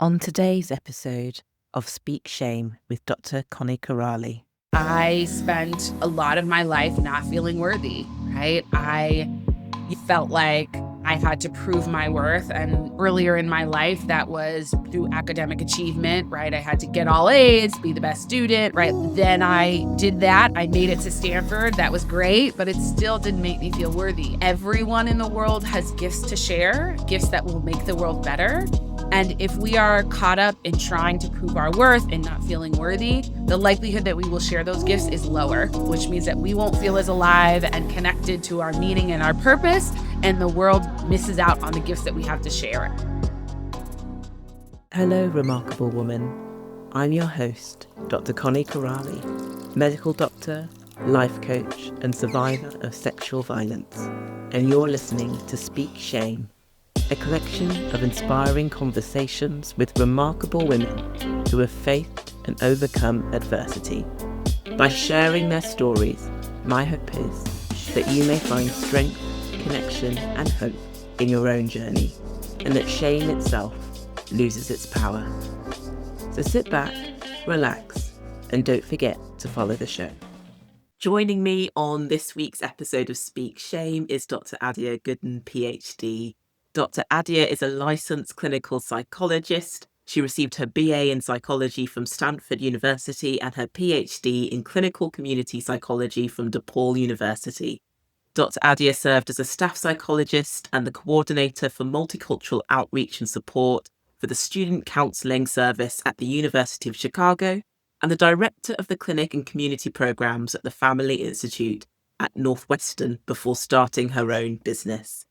On today's episode of Speak Shame with Dr. Connie Corrali. I spent a lot of my life not feeling worthy, right? I felt like I had to prove my worth. And earlier in my life, that was through academic achievement, right? I had to get all A's, be the best student, right? Then I did that. I made it to Stanford. That was great, but it still didn't make me feel worthy. Everyone in the world has gifts to share, gifts that will make the world better. And if we are caught up in trying to prove our worth and not feeling worthy, the likelihood that we will share those gifts is lower, which means that we won't feel as alive and connected to our meaning and our purpose, and the world misses out on the gifts that we have to share. Hello, remarkable woman. I'm your host, Dr. Connie Corrali, medical doctor, life coach, and survivor of sexual violence. And you're listening to Speak Shame, a collection of inspiring conversations with remarkable women who have faced and overcome adversity. By sharing their stories, my hope is that you may find strength, connection, and hope in your own journey, and that shame itself loses its power. So sit back, relax, and don't forget to follow the show. Joining me on this week's episode of Speak Shame is Dr. Adia Gooden, PhD. Dr. Adia is a licensed clinical psychologist. She received her BA in psychology from Stanford University and her PhD in clinical community psychology from DePaul University. Dr. Adia served as a staff psychologist and the coordinator for multicultural outreach and support for the Student Counseling Service at the University of Chicago and the director of the clinic and community programs at the Family Institute at Northwestern before starting her own business.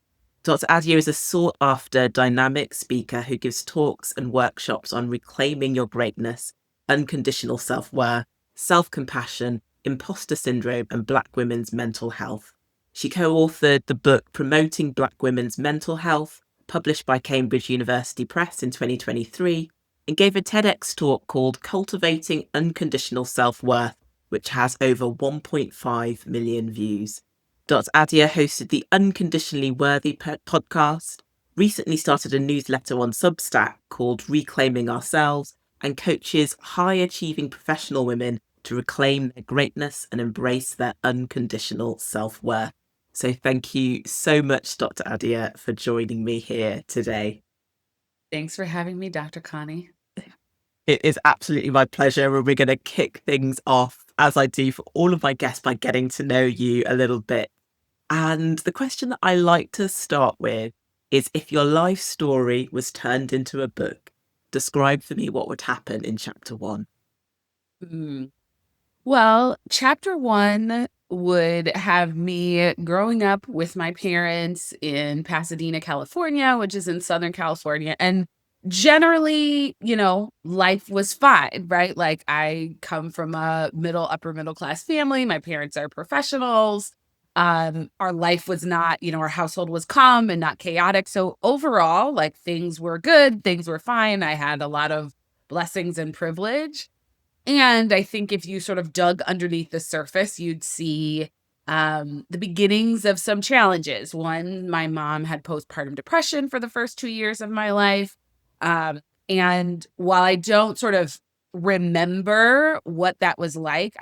Dr. Adia is a sought-after dynamic speaker who gives talks and workshops on reclaiming your greatness, unconditional self-worth, self-compassion, imposter syndrome, and Black women's mental health. She co-authored the book Promoting Black Women's Mental Health, published by Cambridge University Press in 2023, and gave a TEDx talk called Cultivating Unconditional Self-Worth, which has over 1.5 million views. Dr. Adia hosted the Unconditionally Worthy podcast, recently started a newsletter on Substack called Reclaiming Ourselves, and coaches high-achieving professional women to reclaim their greatness and embrace their unconditional self-worth. So thank you so much, Dr. Adia, for joining me here today. Thanks for having me, Dr. Connie. It is absolutely my pleasure, and we're going to kick things off, as I do for all of my guests, by getting to know you a little bit. And the question that I like to start with is, if your life story was turned into a book, describe for me what would happen in chapter 1. Well, chapter 1 would have me growing up with my parents in Pasadena, California, which is in Southern California. And generally, life was fine, right? Like, I come from a upper middle class family. My parents are professionals. Our life was not, our household was calm and not chaotic. So overall, like, things were good, things were fine. I had a lot of blessings and privilege. And I think if you sort of dug underneath the surface, you'd see the beginnings of some challenges. One, my mom had postpartum depression for the first 2 years of my life. And while I don't sort of remember what that was like,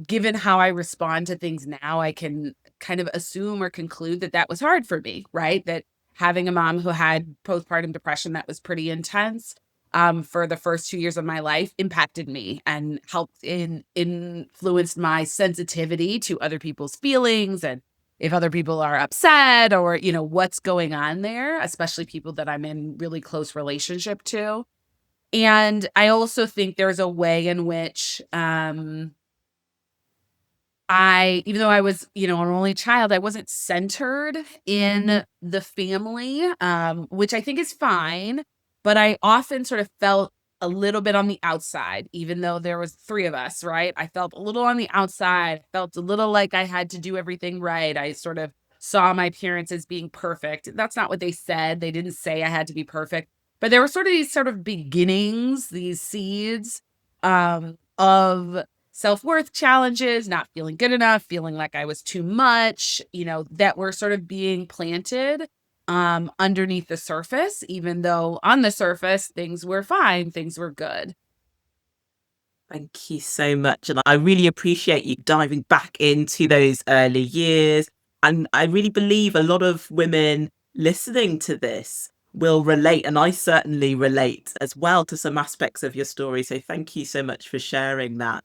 given how I respond to things now, I can kind of assume or conclude that that was hard for me, right? That having a mom who had postpartum depression that was pretty intense for the first 2 years of my life impacted me and influenced my sensitivity to other people's feelings, and if other people are upset or, what's going on there, especially people that I'm in really close relationship to. And I also think there's a way in which even though I was, an only child, I wasn't centered in the family, which I think is fine. But I often sort of felt a little bit on the outside, even though there was 3 of us, right? I felt a little on the outside, felt a little like I had to do everything right. I sort of saw my parents as being perfect. That's not what they said. They didn't say I had to be perfect. But there were sort of these sort of beginnings, these seeds of self-worth challenges, not feeling good enough, feeling like I was too much, that were sort of being planted. underneath the surface, even though on the surface things were fine, things were good. Thank you so much. And I really appreciate you diving back into those early years. And I really believe a lot of women listening to this will relate. And I certainly relate as well to some aspects of your story. So thank you so much for sharing that.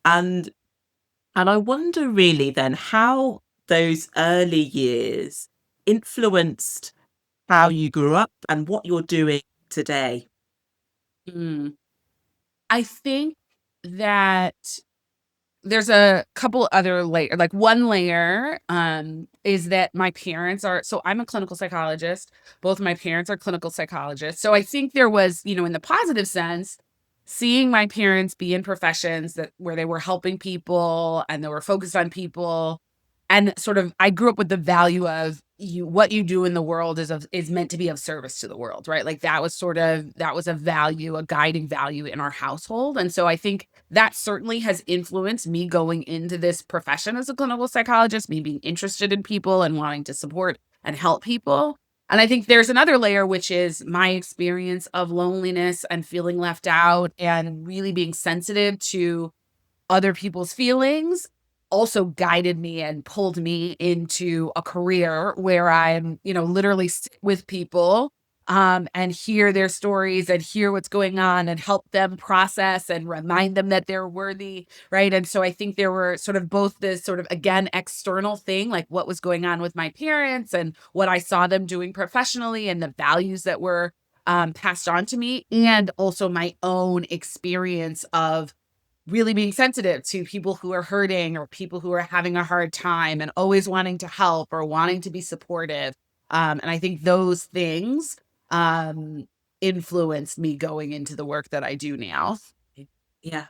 And and I wonder really then how those early years influenced how you grew up and what you're doing today. Mm. I think that there's a couple other like one layer is that my parents are, so I'm a clinical psychologist. Both of my parents are clinical psychologists. So I think there was, in the positive sense, seeing my parents be in professions that where they were helping people and they were focused on people, and sort of I grew up with the value of what you do in the world is meant to be of service to the world, right? Like that was a value, a guiding value in our household. And so I think that certainly has influenced me going into this profession as a clinical psychologist, me being interested in people and wanting to support and help people. And I think there's another layer, which is my experience of loneliness and feeling left out and really being sensitive to other people's feelings also guided me and pulled me into a career where I'm, literally sit with people and hear their stories and hear what's going on and help them process and remind them that they're worthy, right? And so I think there were sort of both this sort of, again, external thing, like what was going on with my parents and what I saw them doing professionally and the values that were passed on to me, and also my own experience of really being sensitive to people who are hurting or people who are having a hard time and always wanting to help or wanting to be supportive. And I think those things influenced me going into the work that I do now. Yeah.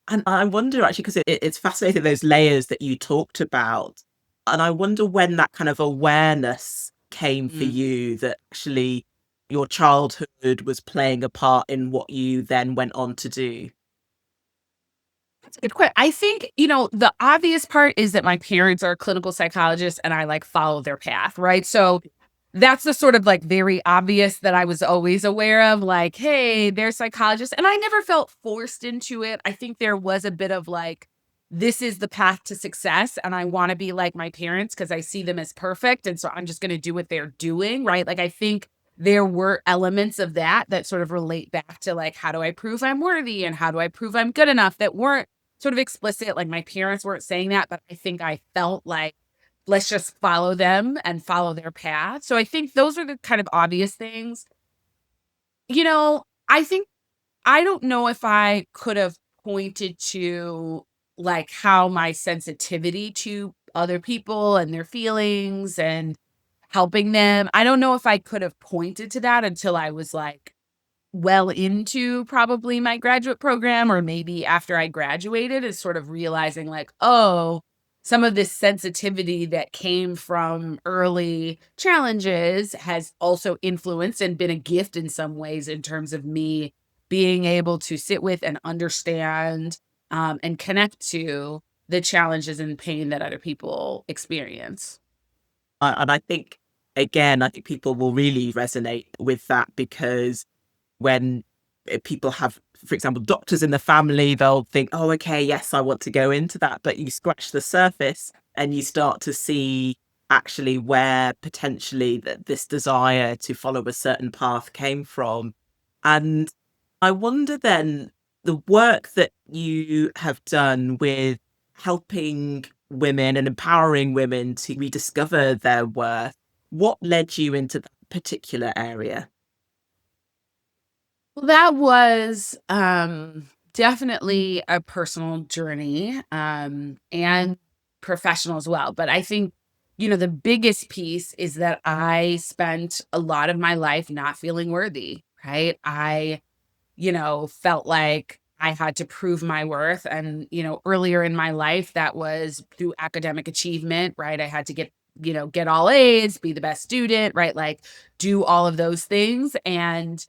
And I wonder actually, because it's fascinating, those layers that you talked about. And I wonder when that kind of awareness came for Mm. you that actually your childhood was playing a part in what you then went on to do. That's a good question. I think, the obvious part is that my parents are clinical psychologists and I like follow their path, right? So that's the sort of like very obvious that I was always aware of, like, hey, they're psychologists. And I never felt forced into it. I think there was a bit of like, this is the path to success. And I want to be like my parents because I see them as perfect. And so I'm just going to do what they're doing, right? Like, I think there were elements of that sort of relate back to like, how do I prove I'm worthy and how do I prove I'm good enough, that weren't sort of explicit. Like my parents weren't saying that, but I think I felt like, let's just follow them and follow their path. So I think those are the kind of obvious things. I think I don't know if I could have pointed to like how my sensitivity to other people and their feelings and helping them. I don't know if I could have pointed to that until I was like well into probably my graduate program, or maybe after I graduated, is sort of realizing like, oh, some of this sensitivity that came from early challenges has also influenced and been a gift in some ways in terms of me being able to sit with and understand and connect to the challenges and pain that other people experience. And I think, again, I think people will really resonate with that because when people have, for example, doctors in the family, they'll think, oh, okay, yes, I want to go into that. But you scratch the surface and you start to see actually where potentially this desire to follow a certain path came from. And I wonder then the work that you have done with helping women and empowering women to rediscover their worth, what led you into that particular area? Well, that was, definitely a personal journey, and professional as well, but I think, the biggest piece is that I spent a lot of my life not feeling worthy, right? I, felt like I had to prove my worth, and, earlier in my life, that was through academic achievement, right? I had to get all A's, be the best student, right? Like, do all of those things, and,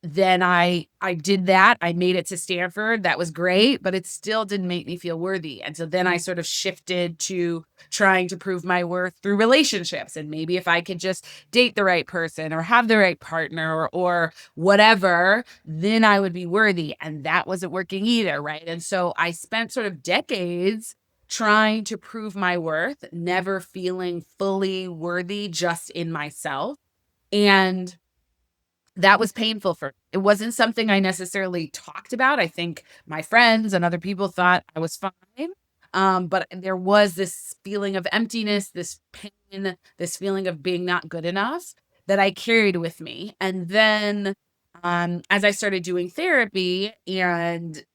then I did that. I made it to Stanford. That was great, but it still didn't make me feel worthy. And so then I sort of shifted to trying to prove my worth through relationships. And maybe if I could just date the right person or have the right partner or whatever, then I would be worthy. And that wasn't working either, right? And so I spent sort of decades trying to prove my worth, never feeling fully worthy just in myself. And that was painful for me. It wasn't something I necessarily talked about. I think my friends and other people thought I was fine. But there was this feeling of emptiness, this pain, this feeling of being not good enough that I carried with me. And then as I started doing therapy and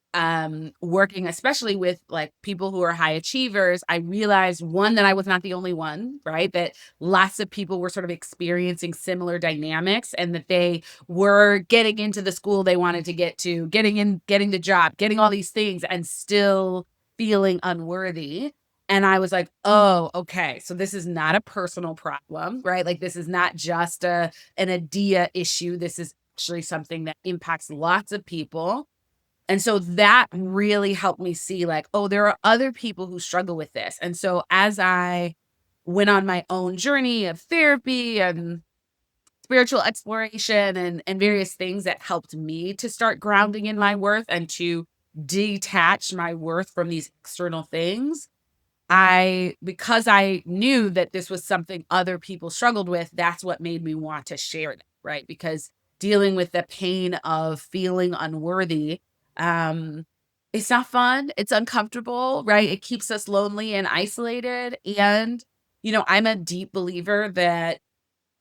working especially with like people who are high achievers, I realized one, that I was not the only one, right? That lots of people were sort of experiencing similar dynamics and that they were getting into the school they wanted to get to, getting the job, getting all these things and still feeling unworthy. And I was like, oh, okay. So this is not a personal problem, right? Like this is not just an Adia issue. This is actually something that impacts lots of people. And so that really helped me see like, oh, there are other people who struggle with this. And so as I went on my own journey of therapy and spiritual exploration and various things that helped me to start grounding in my worth and to detach my worth from these external things, because I knew that this was something other people struggled with, that's what made me want to share it, right? Because dealing with the pain of feeling unworthy, um, it's not fun. It's uncomfortable, right? It keeps us lonely and isolated. And, I'm a deep believer that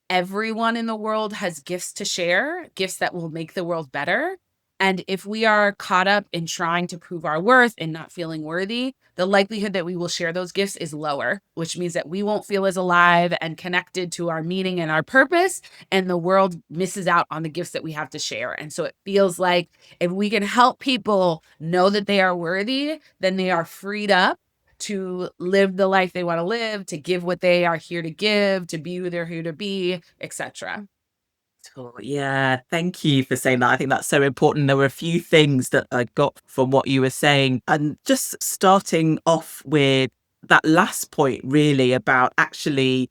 everyone in the world has gifts to share, gifts that will make the world better. And if we are caught up in trying to prove our worth and not feeling worthy, the likelihood that we will share those gifts is lower, which means that we won't feel as alive and connected to our meaning and our purpose. And the world misses out on the gifts that we have to share. And so it feels like if we can help people know that they are worthy, then they are freed up to live the life they want to live, to give what they are here to give, to be who they're here to be, etc. Cool. Yeah, thank you for saying that. I think that's so important. There were a few things that I got from what you were saying. And just starting off with that last point, really, about actually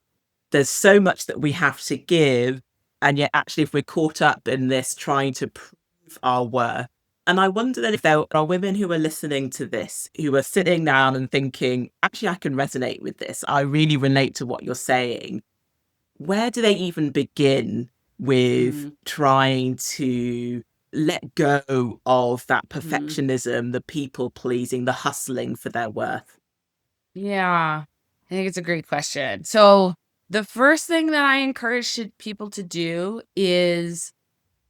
there's so much that we have to give. And yet, actually, if we're caught up in this trying to prove our worth, and I wonder then if there are women who are listening to this, who are sitting down and thinking, actually, I can resonate with this. I really relate to what you're saying. Where do they even begin with Mm, trying to let go of that mm. perfectionism, the people pleasing, the hustling for their worth? Yeah, I think it's a great question. So, the first thing that I encourage people to do is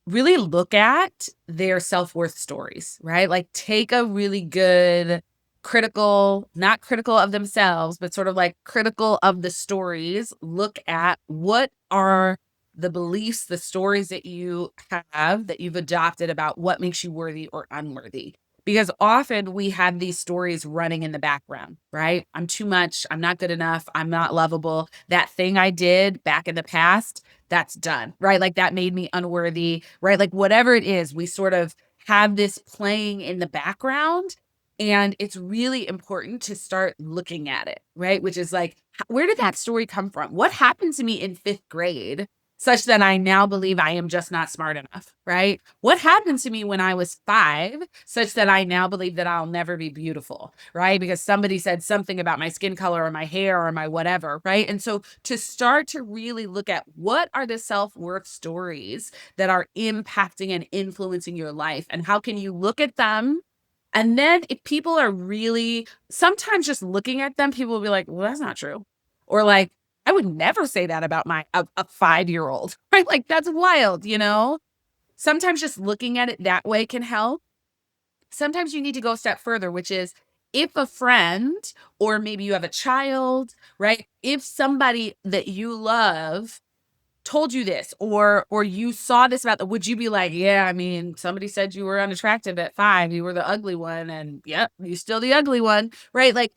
really look at their self-worth stories, right? Like take a really good critical, not critical of themselves, but sort of like critical of the stories. Look at what are the beliefs, the stories that you have that you've adopted about what makes you worthy or unworthy. Because often we have these stories running in the background, right? I'm too much. I'm not good enough. I'm not lovable. That thing I did back in the past, that's done, right? Like that made me unworthy, right? Like whatever it is, we sort of have this playing in the background. And it's really important to start looking at it, right? Which is like, where did that story come from? What happened to me in fifth grade such that I now believe I am just not smart enough, right? What happened to me when I was 5 such that I now believe that I'll never be beautiful, right? Because somebody said something about my skin color or my hair or my whatever, right? And so to start to really look at what are the self-worth stories that are impacting and influencing your life and how can you look at them, and then if people are really sometimes just looking at them, people will be like, well, that's not true. Or like, I would never say that about a 5-year-old, right? Like that's wild. Sometimes just looking at it that way can help. Sometimes you need to go a step further, which is if a friend or maybe you have a child, right? If somebody that you love told you this or you saw this about the, would you be like, yeah, I mean, somebody said you were unattractive at 5, you were the ugly one, and yep, you still the ugly one, right? Like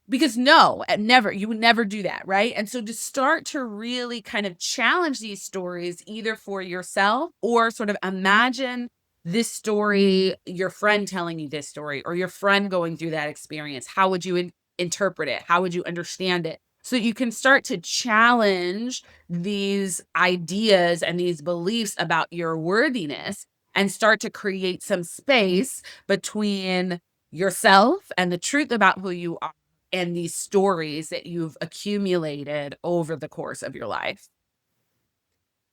Because no, never, you would never do that, right? And so to start to really kind of challenge these stories, either for yourself or sort of imagine this story, your friend telling you this story, or your friend going through that experience. How would you interpret it? How would you understand it? So you can start to challenge these ideas and these beliefs about your worthiness and start to create some space between yourself and the truth about who you are and these stories that you've accumulated over the course of your life.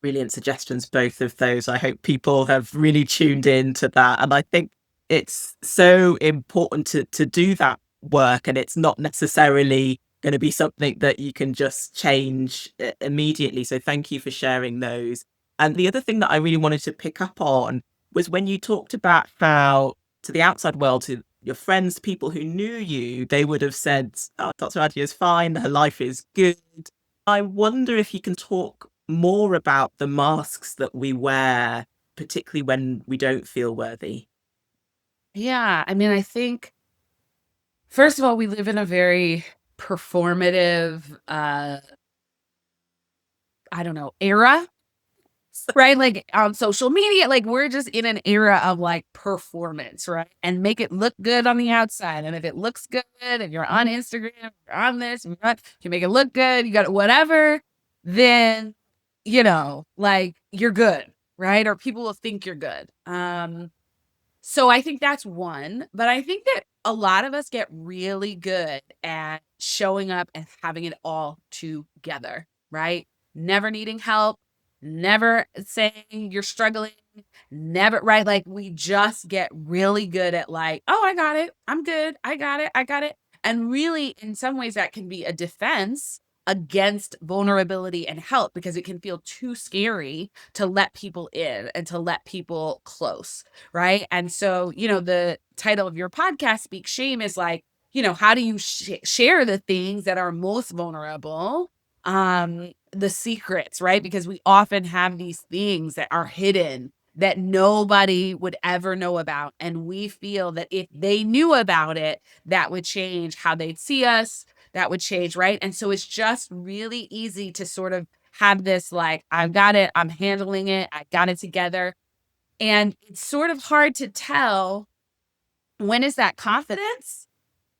Brilliant suggestions, both of those. I hope people have really tuned in to that. And I think it's so important to do that work. And it's not necessarily going to be something that you can just change immediately. So thank you for sharing those. And the other thing that I really wanted to pick up on was when you talked about how to the outside world, to your friends, people who knew you, they would have said, oh, Dr. Adia is fine, her life is good. I wonder if you can talk more about the masks that we wear, particularly when we don't feel worthy. Yeah. I mean, I think, first of all, we live in a very performative, I don't know, era, right? Like on social media, like we're just in an era of like performance, right? And make it look good on the outside. And if it looks good and you're on Instagram, you're on this, you make it look good, you got whatever, then, like you're good, right? Or people will think you're good. So I think that's one, but I think that a lot of us get really good at showing up and having it all together, right? Never needing help, never saying you're struggling, never, right? Like we just get really good at like, oh, I got it. I'm good. I got it. I got it. And really, in some ways, that can be a defense against vulnerability and help because it can feel too scary to let people in and to let people close. Right. And so, the title of your podcast, Speak Shame, is like, how do you share the things that are most vulnerable? The secrets, right? Because we often have these things that are hidden that nobody would ever know about. And we feel that if they knew about it, that would change how they'd see us. That would change, right? And so it's just really easy to sort of have this like, I've got it, I'm handling it, I got it together. And it's sort of hard to tell, when is that confidence?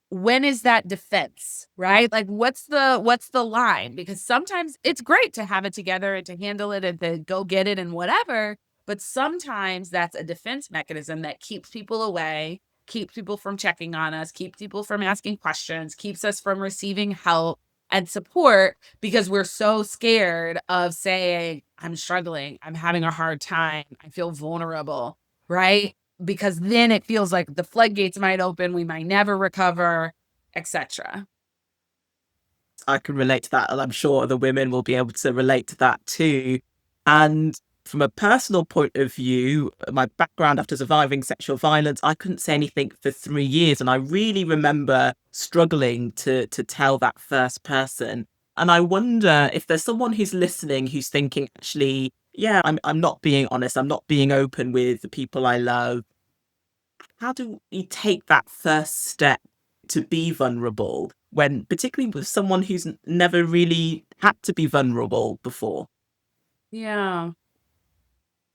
When is that defense, right? Like what's the line? Because sometimes it's great to have it together and to handle it and to go get it and whatever, but sometimes that's a defense mechanism that keeps people away, keeps people from checking on us, keeps people from asking questions, keeps us from receiving help and support because we're so scared of saying, I'm struggling, I'm having a hard time, I feel vulnerable, right? Because then it feels like the floodgates might open, we might never recover, etc. I can relate to that, and I'm sure other women will be able to relate to that too. And from a personal point of view, my background after surviving sexual violence, I couldn't say anything for 3 years. And I really remember struggling to tell that first person. And I wonder if there's someone who's listening who's thinking, actually, yeah, I'm not being honest. I'm not being open with the people I love. How do we take that first step to be vulnerable when, particularly with someone who's never really had to be vulnerable before? Yeah.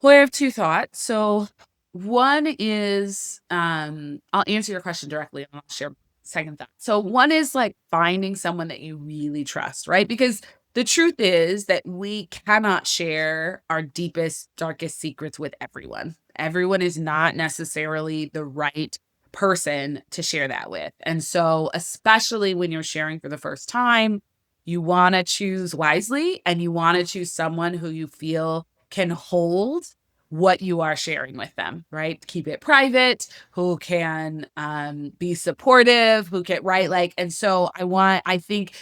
Well, I have two thoughts. So one is, I'll answer your question directly and I'll share second thought. So one is like finding someone that you really trust, right? Because the truth is that we cannot share our deepest, darkest secrets with everyone. Everyone is not necessarily the right person to share that with. And so, especially when you're sharing for the first time, you want to choose wisely and you want to choose someone who you feel can hold what you are sharing with them, right? Keep it private, who can be supportive, who can, right? Like, and so I think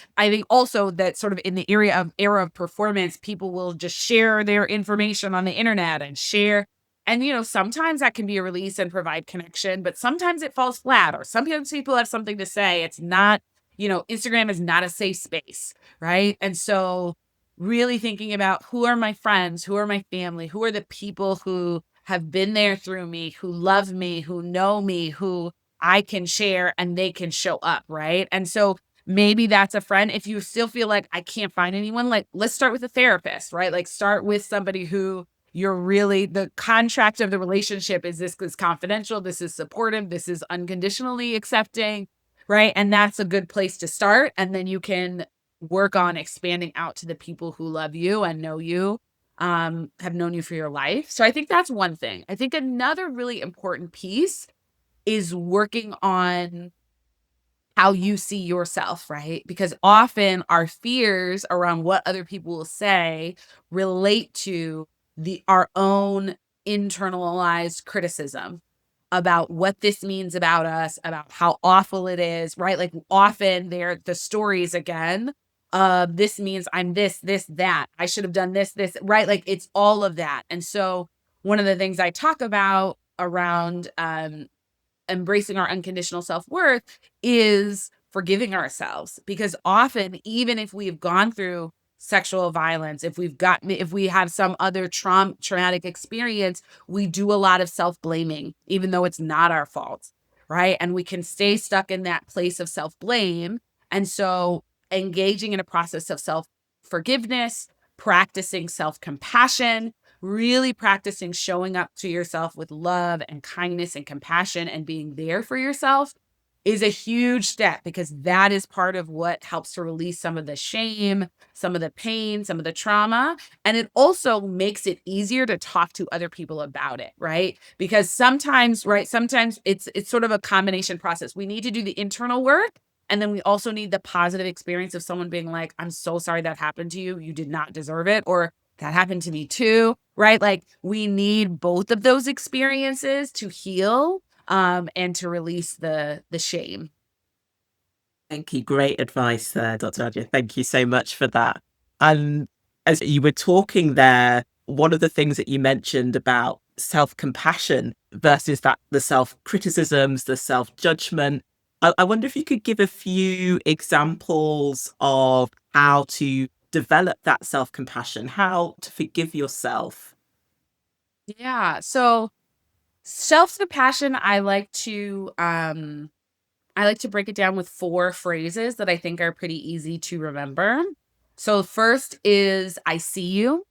also that sort of in the era of performance, people will just share their information on the internet and share. And sometimes that can be a release and provide connection, but sometimes it falls flat, or sometimes people have something to say. It's not, Instagram is not a safe space, right? And so really thinking about, who are my friends, who are my family, who are the people who have been there through me, who love me, who know me, who I can share and they can show up, right? And so Maybe that's a friend. If you still feel like I can't find anyone, like let's start with a therapist, right? Like start with somebody who you're really, the contract of the relationship is this is confidential, this is supportive, this is unconditionally accepting, right? And that's a good place to start. And then you can work on expanding out to the people who love you and know you, have known you for your life. So I think that's one thing. I think another really important piece is working on how you see yourself, right? Because often our fears around what other people will say relate to our own internalized criticism about what this means about us, about how awful it is, right? Like often they're the stories again of this means I'm this, that. I should have done this, right? Like it's all of that. And so one of the things I talk about around embracing our unconditional self-worth is forgiving ourselves, because often, even if we've gone through sexual violence, if we have some other traumatic experience, we do a lot of self-blaming even though it's not our fault, right? And we can stay stuck in that place of self-blame. And so engaging in a process of self-forgiveness, practicing self-compassion, really practicing showing up to yourself with love and kindness and compassion and being there for yourself is a huge step, because that is part of what helps to release some of the shame, some of the pain, some of the trauma. And it also makes it easier to talk to other people about it, right? Because sometimes, right, sometimes it's sort of a combination process. We need to do the internal work, and then we also need the positive experience of someone being like, I'm so sorry that happened to you. You did not deserve it. Or that happened to me too, right? Like we need both of those experiences to heal, and to release the shame. Thank you. Great advice there, Dr. Adia. Thank you so much for that. And as you were talking there, one of the things that you mentioned about self-compassion versus that the self-criticisms, the self-judgment. I wonder if you could give a few examples of how to develop that self-compassion, how to forgive yourself. Yeah. So self-compassion, I like to break it down with 4 phrases that I think are pretty easy to remember. So first is I see you.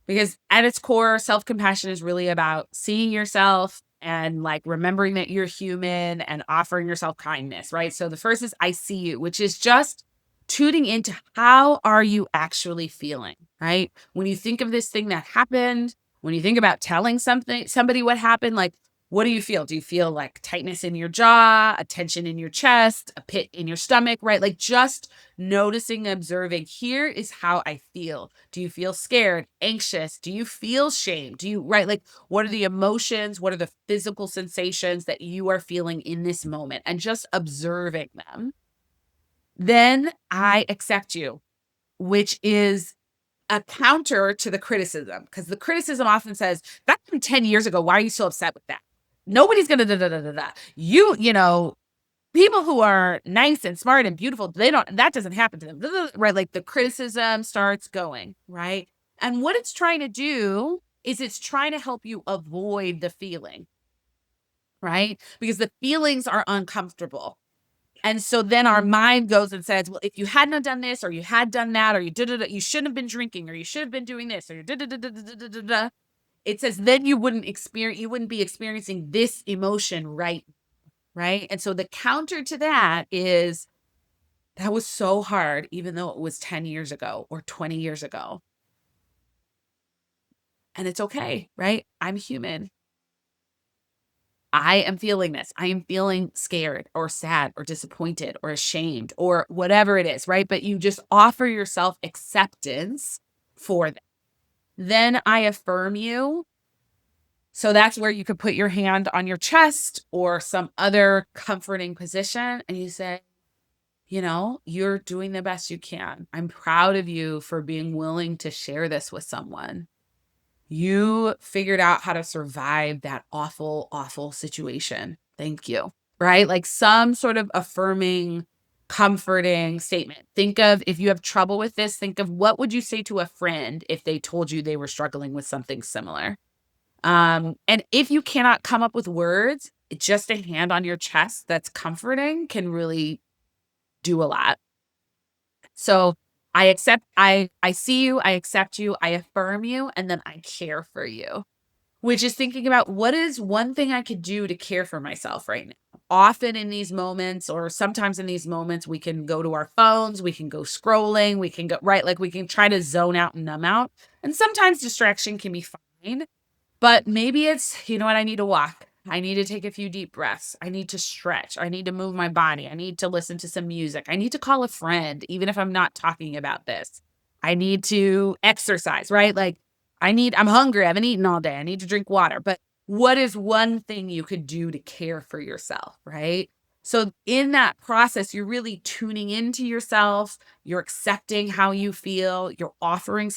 Because at its core, self-compassion is really about seeing yourself and like remembering that you're human and offering yourself kindness, right? So the first is I see you, which is just tuning into how are you actually feeling, right? When you think of this thing that happened, when you think about telling somebody what happened, like what do you feel? Do you feel like tightness in your jaw, a tension in your chest, a pit in your stomach, right? Like just noticing, observing, here is how I feel. Do you feel scared, anxious? Do you feel shame? Right? Like, what are the emotions? What are the physical sensations that you are feeling in this moment? And just observing them. Then I accept you, which is a counter to the criticism, because the criticism often says, that's from 10 years ago. Why are you so upset with that? Nobody's going to da da da da da. People who are nice and smart and beautiful, that doesn't happen to them, right? Like the criticism starts going, right? And what it's trying to do is it's trying to help you avoid the feeling, right? Because the feelings are uncomfortable. And so then our mind goes and says, well, if you hadn't done this, or you had done that, or you shouldn't have been drinking, or you should have been doing this, or it says then you wouldn't be experiencing this emotion, right? And so the counter to that is that was so hard, even though it was 10 years ago or 20 years ago. And it's okay, right? I'm human. I am feeling this. I am feeling scared or sad or disappointed or ashamed or whatever it is, right? But you just offer yourself acceptance for that. Then I affirm you. So that's where you could put your hand on your chest or some other comforting position and you say, you're doing the best you can. I'm proud of you for being willing to share this with someone. You figured out how to survive that awful, awful situation. Thank you. Right? Like some sort of affirming, comforting statement. Think of, if you have trouble with this, think of what would you say to a friend if they told you they were struggling with something similar. And if you cannot come up with words, just a hand on your chest that's comforting can really do a lot. So I see you, I accept you, I affirm you, and then I care for you, which is thinking about what is one thing I could do to care for myself right now. Often in these moments, or sometimes in these moments, we can go to our phones, we can go scrolling, we can go, right? Like we can try to zone out and numb out. And sometimes distraction can be fine. But maybe it's, you know what, I need to walk. I need to take a few deep breaths. I need to stretch. I need to move my body. I need to listen to some music. I need to call a friend, even if I'm not talking about this. I need to exercise, right? Like I'm hungry. I haven't eaten all day. I need to drink water. But what is one thing you could do to care for yourself, right? So in that process, you're really tuning into yourself. You're accepting how you feel. You're offering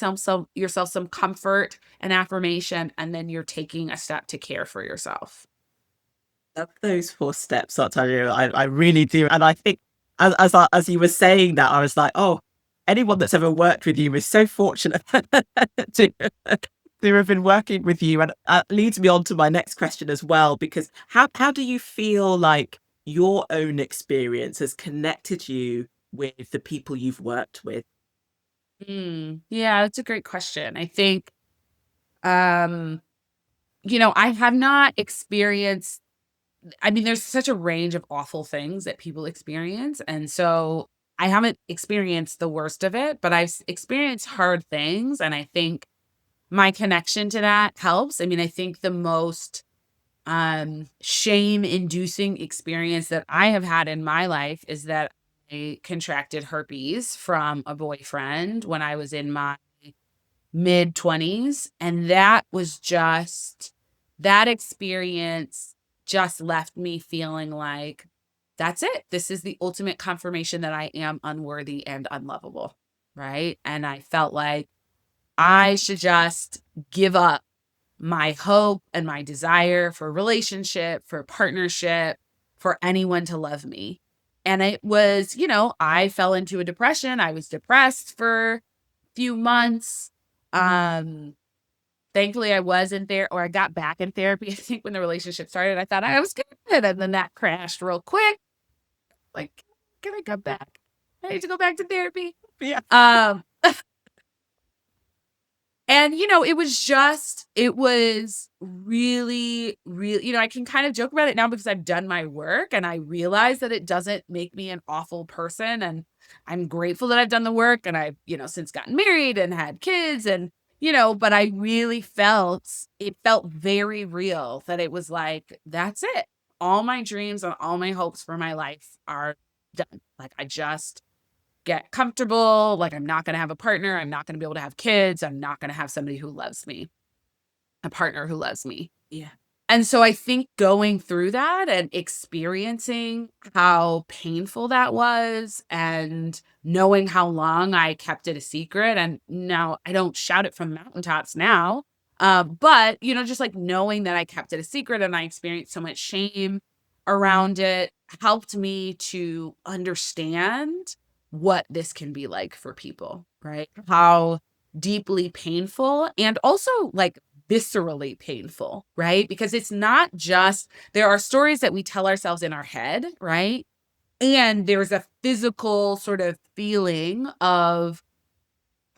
yourself some comfort and affirmation, and then you're taking a step to care for yourself. Love those 4 steps, I'll tell you. I really do. And I think as you were saying that, I was like, oh, anyone that's ever worked with you is so fortunate to have been working with you. And leads me on to my next question as well, because how do you feel like your own experience has connected you with the people you've worked with? Yeah, that's a great question. I think, um, I have not experienced, I mean, there's such a range of awful things that people experience. And so I haven't experienced the worst of it, but I've experienced hard things. And I think my connection to that helps. I mean, I think the most shame inducing experience that I have had in my life is that I contracted herpes from a boyfriend when I was in my mid 20s. And that experience just left me feeling like, that's it. This is the ultimate confirmation that I am unworthy and unlovable. Right. And I felt like I should just give up my hope and my desire for relationship, for partnership, for anyone to love me. And it was, I fell into a depression. I was depressed for a few months. Um, Thankfully I wasn't there, or I got back in therapy. I think when the relationship started, I thought I was good. And then that crashed real quick. Like, can I come back? I need to go back to therapy. Yeah. And, it was really, really, I can kind of joke about it now because I've done my work and I realize that it doesn't make me an awful person. And I'm grateful that I've done the work, and I've, since gotten married and had kids, and, but I really it felt very real that it was like, that's it. All my dreams and all my hopes for my life are done. Like, I just get comfortable. Like, I'm not going to have a partner. I'm not going to be able to have kids. I'm not going to have somebody who loves me, a partner who loves me. Yeah. And so I think going through that and experiencing how painful that was, and knowing how long I kept it a secret, and now I don't shout it from mountaintops now. But, just like knowing that I kept it a secret and I experienced so much shame around it helped me to understand what this can be like for people, right? How deeply painful, and also like viscerally painful, right? Because it's not just, there are stories that we tell ourselves in our head, right? And there's a physical sort of feeling of,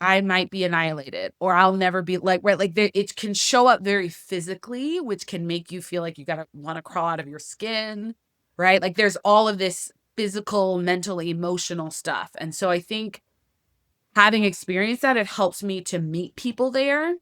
I might be annihilated, or I'll never be like, right? Like it can show up very physically, which can make you feel like you gotta want to crawl out of your skin, right? Like there's all of this physical, mental, emotional stuff. And so I think having experienced that, it helps me to meet people there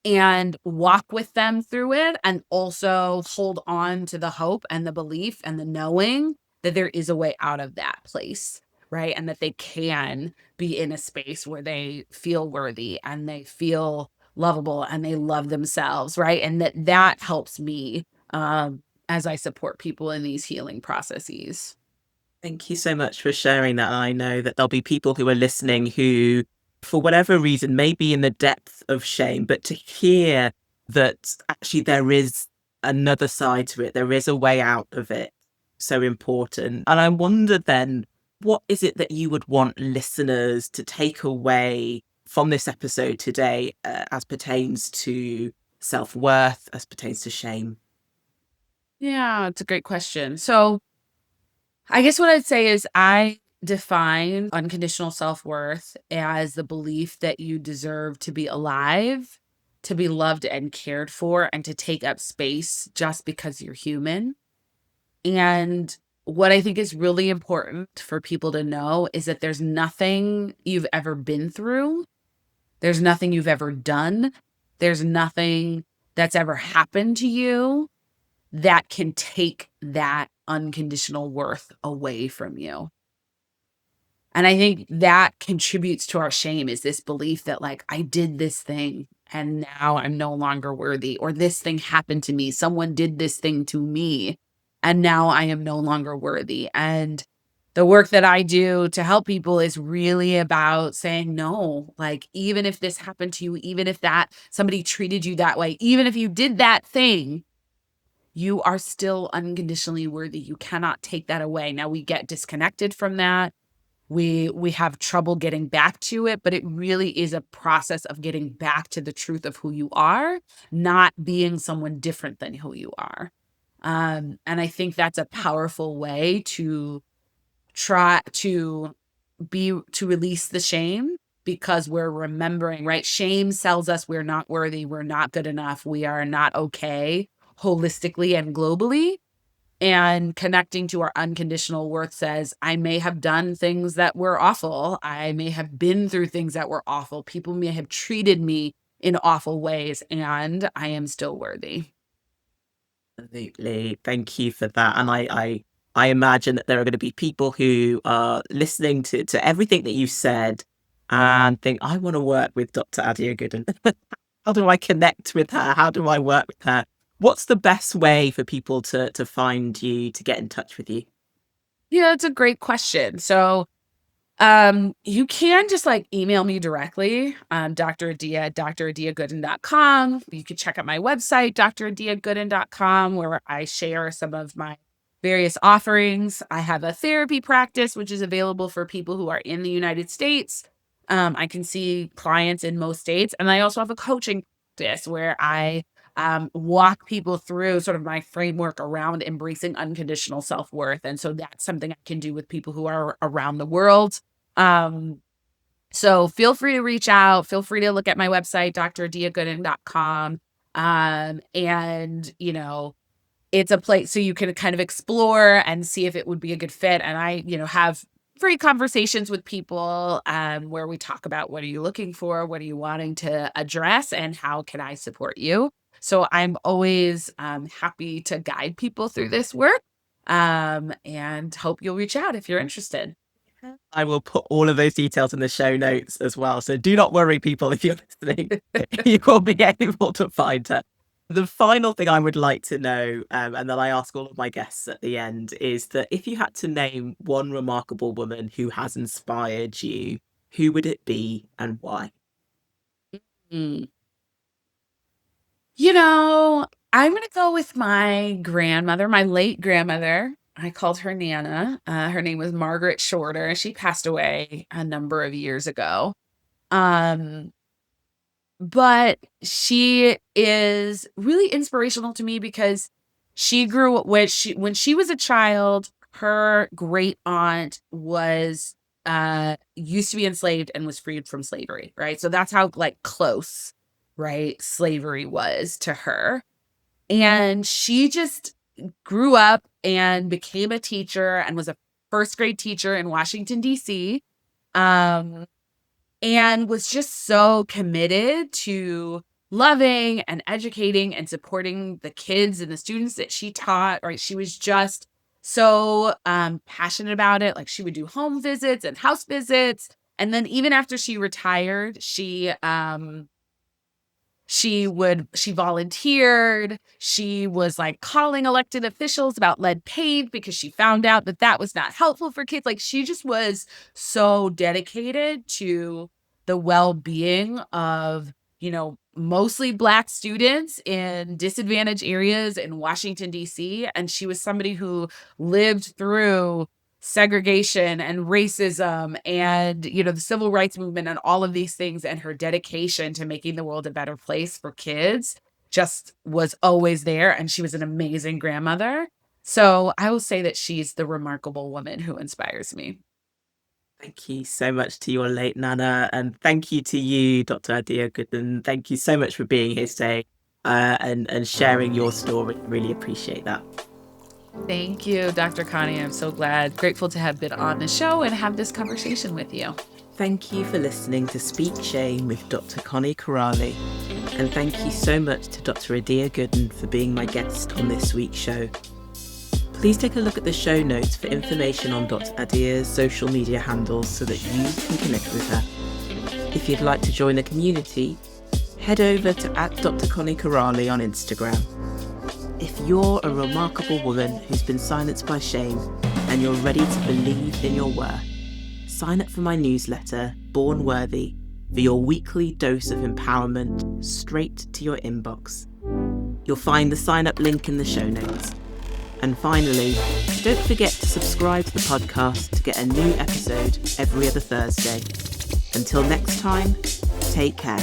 and walk with them through it, and also hold on to the hope and the belief and the knowing that there is a way out of that place, right? And that they can be in a space where they feel worthy and they feel lovable and they love themselves, right? And that helps me as I support people in these healing processes. Thank you so much for sharing that. I know that there'll be people who are listening who, for whatever reason, may be in the depth of shame, but to hear that actually there is another side to it, there is a way out of it, so important. And I wonder then, what is it that you would want listeners to take away from this episode today, as pertains to self-worth, as pertains to shame? Yeah, it's a great question. So I guess what I'd say is define unconditional self-worth as the belief that you deserve to be alive, to be loved and cared for, and to take up space just because you're human. And what I think is really important for people to know is that there's nothing you've ever been through, there's nothing you've ever done, there's nothing that's ever happened to you that can take that unconditional worth away from you. And I think that contributes to our shame, is this belief that, like, I did this thing and now I'm no longer worthy, or this thing happened to me. Someone did this thing to me and now I am no longer worthy. And the work that I do to help people is really about saying, no, like, even if this happened to you, even if that somebody treated you that way, even if you did that thing, you are still unconditionally worthy. You cannot take that away. Now we get disconnected from that, we have trouble getting back to it, but it really is a process of getting back to the truth of who you are, not being someone different than who you are. And I think that's a powerful way to try to release the shame, because we're remembering, right? Shame tells us we're not worthy, we're not good enough, we are not okay holistically and globally. And connecting to our unconditional worth says, I may have done things that were awful. I may have been through things that were awful. People may have treated me in awful ways, and I am still worthy. Absolutely. Thank you for that. And I imagine that there are going to be people who are listening to everything that you've said and think, I want to work with Dr. Adia Gooden. How do I connect with her? How do I work with her? What's the best way for people to find you, to get in touch with you? Yeah, it's a great question. So you can just, like, email me directly, Dr. Adia at dradiagooden.com. You can check out my website, dradiagooden.com, where I share some of my various offerings. I have a therapy practice, which is available for people who are in the United States. I can see clients in most states. And I also have a coaching practice where I walk people through sort of my framework around embracing unconditional self-worth. And so that's something I can do with people who are around the world. Um, so feel free to reach out. Feel free to look at my website, drdiagooden.com. And, it's a place so you can kind of explore and see if it would be a good fit. And I, have free conversations with people where we talk about, what are you looking for? What are you wanting to address? And how can I support you? So I'm always happy to guide people through this work, and hope you'll reach out if you're interested. I will put all of those details in the show notes as well. So do not worry, people, if you're listening, you will be able to find her. The final thing I would like to know, and that I ask all of my guests at the end, is that if you had to name one remarkable woman who has inspired you, who would it be and why? Mm. I'm going to go with my grandmother, my late grandmother. I called her Nana. Her name was Margaret Shorter. She passed away a number of years ago. Um, but she is really inspirational to me because she grew when she was a child, her great aunt was used to be enslaved and was freed from slavery, right? So that's how, like, close, right, slavery was to her. And she just grew up and became a teacher and was a first grade teacher in Washington, D.C. Um, and was just so committed to loving and educating and supporting the kids and the students that she taught, right? She was just so passionate about it. Like, she would do home visits and house visits. And then even after she retired, she volunteered. She was, like, calling elected officials about lead paint because she found out that that was not helpful for kids. Like, she just was so dedicated to the well-being of, mostly Black students in disadvantaged areas in Washington, D.C. And she was somebody who lived through segregation and racism and, the civil rights movement and all of these things, and her dedication to making the world a better place for kids just was always there. And she was an amazing grandmother. So I will say that she's the remarkable woman who inspires me. Thank you so much to your late Nana, and thank you to you, Dr. Adia Gooden. Thank you so much for being here today and sharing your story. Really appreciate that. Thank you, Dr. Connie. I'm so grateful to have been on the show and have this conversation with you. Thank you for listening to Speak Shame with Dr. Connie Corrali. And thank you so much to Dr. Adia Gooden for being my guest on this week's show. Please take a look at the show notes for information on Dr. Adia's social media handles so that you can connect with her. If you'd like to join the community, head over to @Dr. Connie Corrali on Instagram. If you're a remarkable woman who's been silenced by shame and you're ready to believe in your worth, sign up for my newsletter, Born Worthy, for your weekly dose of empowerment straight to your inbox. You'll find the sign-up link in the show notes. And finally, don't forget to subscribe to the podcast to get a new episode every other Thursday. Until next time, take care.